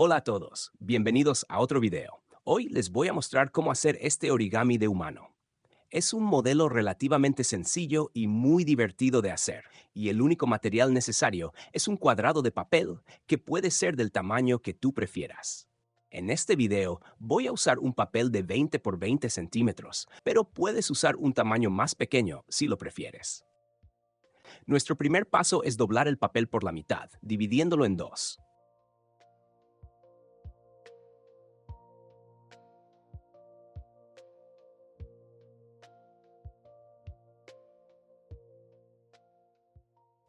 Hola a todos, bienvenidos a otro video. Hoy les voy a mostrar cómo hacer este origami de humano. Es un modelo relativamente sencillo y muy divertido de hacer, y el único material necesario es un cuadrado de papel que puede ser del tamaño que tú prefieras. En este video voy a usar un papel de 20 por 20 centímetros, pero puedes usar un tamaño más pequeño si lo prefieres. Nuestro primer paso es doblar el papel por la mitad, dividiéndolo en dos.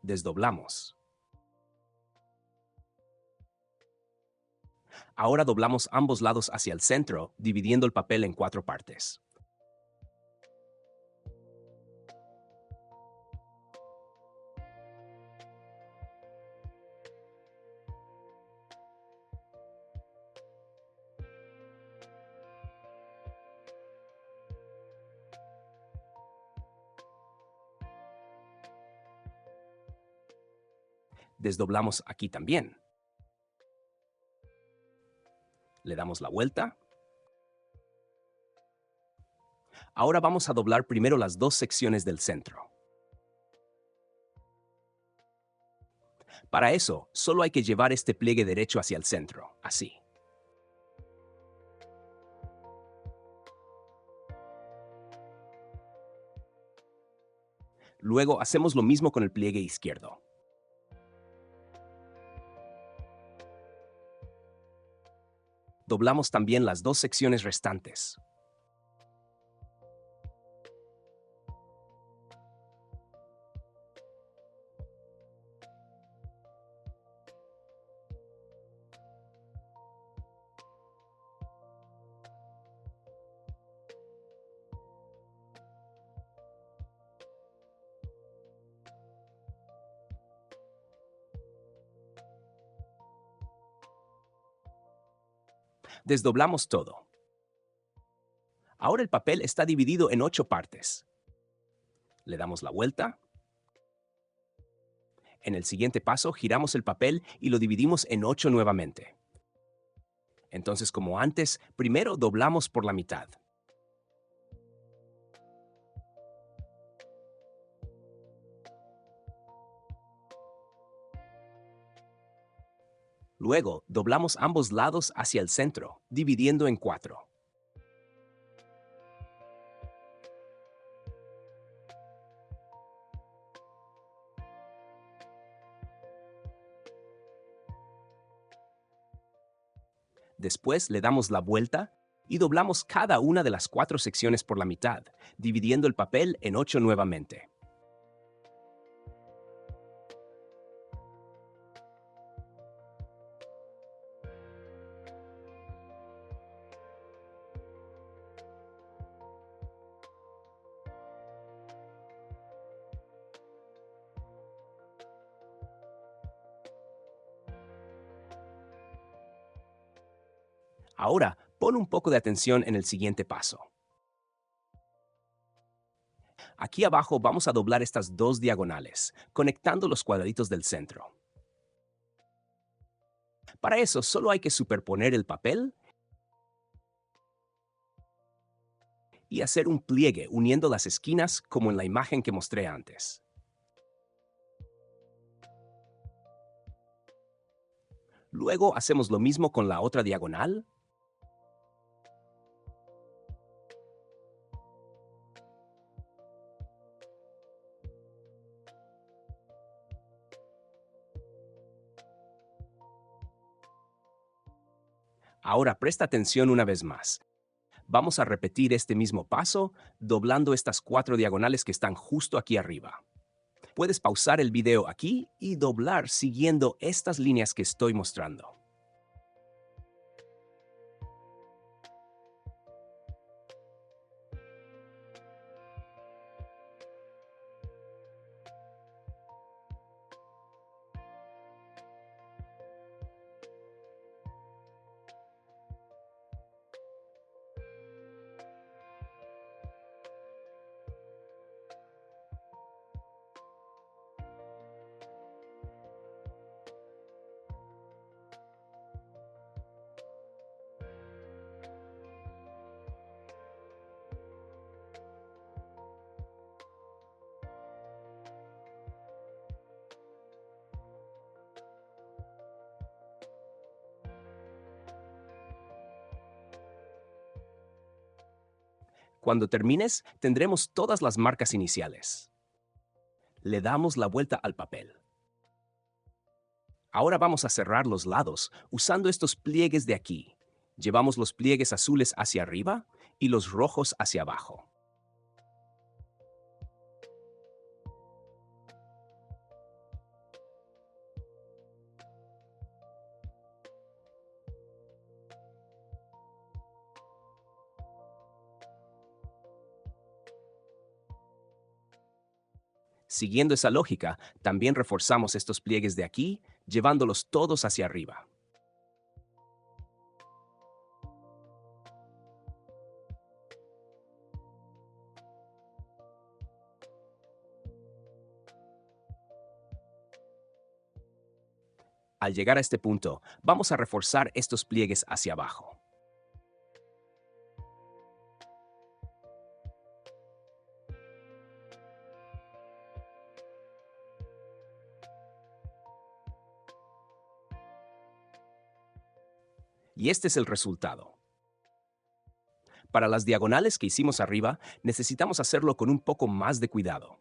Desdoblamos. Ahora doblamos ambos lados hacia el centro, dividiendo el papel en cuatro partes. Desdoblamos aquí también. Le damos la vuelta. Ahora vamos a doblar primero las dos secciones del centro. Para eso, solo hay que llevar este pliegue derecho hacia el centro, así. Luego hacemos lo mismo con el pliegue izquierdo. Doblamos también las dos secciones restantes. Desdoblamos todo. Ahora el papel está dividido en 8 partes. Le damos la vuelta. En el siguiente paso, giramos el papel y lo dividimos en 8 nuevamente. Entonces, como antes, primero doblamos por la mitad. Luego, doblamos ambos lados hacia el centro, dividiendo en 4. Después le damos la vuelta y doblamos cada una de las 4 secciones por la mitad, dividiendo el papel en 8 nuevamente. Ahora, pon un poco de atención en el siguiente paso. Aquí abajo vamos a doblar estas dos diagonales, conectando los cuadraditos del centro. Para eso, solo hay que superponer el papel y hacer un pliegue uniendo las esquinas como en la imagen que mostré antes. Luego hacemos lo mismo con la otra diagonal. Ahora presta atención una vez más. Vamos a repetir este mismo paso, doblando estas 4 diagonales que están justo aquí arriba. Puedes pausar el video aquí y doblar siguiendo estas líneas que estoy mostrando. Cuando termines, tendremos todas las marcas iniciales. Le damos la vuelta al papel. Ahora vamos a cerrar los lados usando estos pliegues de aquí. Llevamos los pliegues azules hacia arriba y los rojos hacia abajo. Siguiendo esa lógica, también reforzamos estos pliegues de aquí, llevándolos todos hacia arriba. Al llegar a este punto, vamos a reforzar estos pliegues hacia abajo. Y este es el resultado. Para las diagonales que hicimos arriba, necesitamos hacerlo con un poco más de cuidado.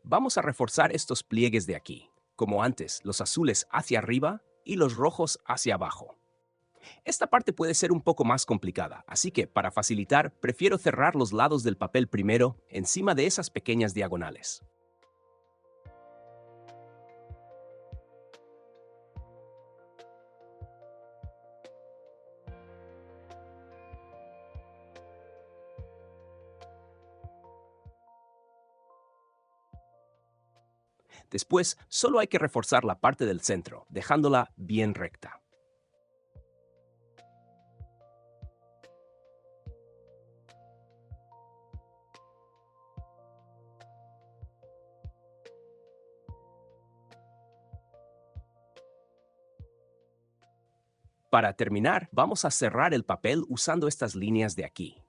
Vamos a reforzar estos pliegues de aquí, como antes, los azules hacia arriba y los rojos hacia abajo. Esta parte puede ser un poco más complicada, así que para facilitar, prefiero cerrar los lados del papel primero encima de esas pequeñas diagonales. Después, solo hay que reforzar la parte del centro, dejándola bien recta. Para terminar, vamos a cerrar el papel usando estas líneas de aquí.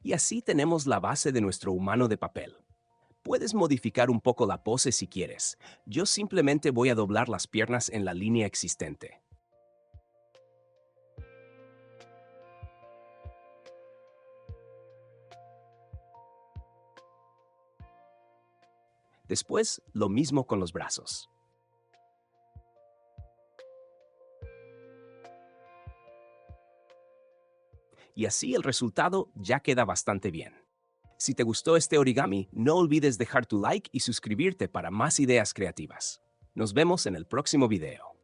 Y así tenemos la base de nuestro humano de papel. Puedes modificar un poco la pose si quieres. Yo simplemente voy a doblar las piernas en la línea existente. Después, lo mismo con los brazos. Y así el resultado ya queda bastante bien. Si te gustó este origami, no olvides dejar tu like y suscribirte para más ideas creativas. Nos vemos en el próximo video.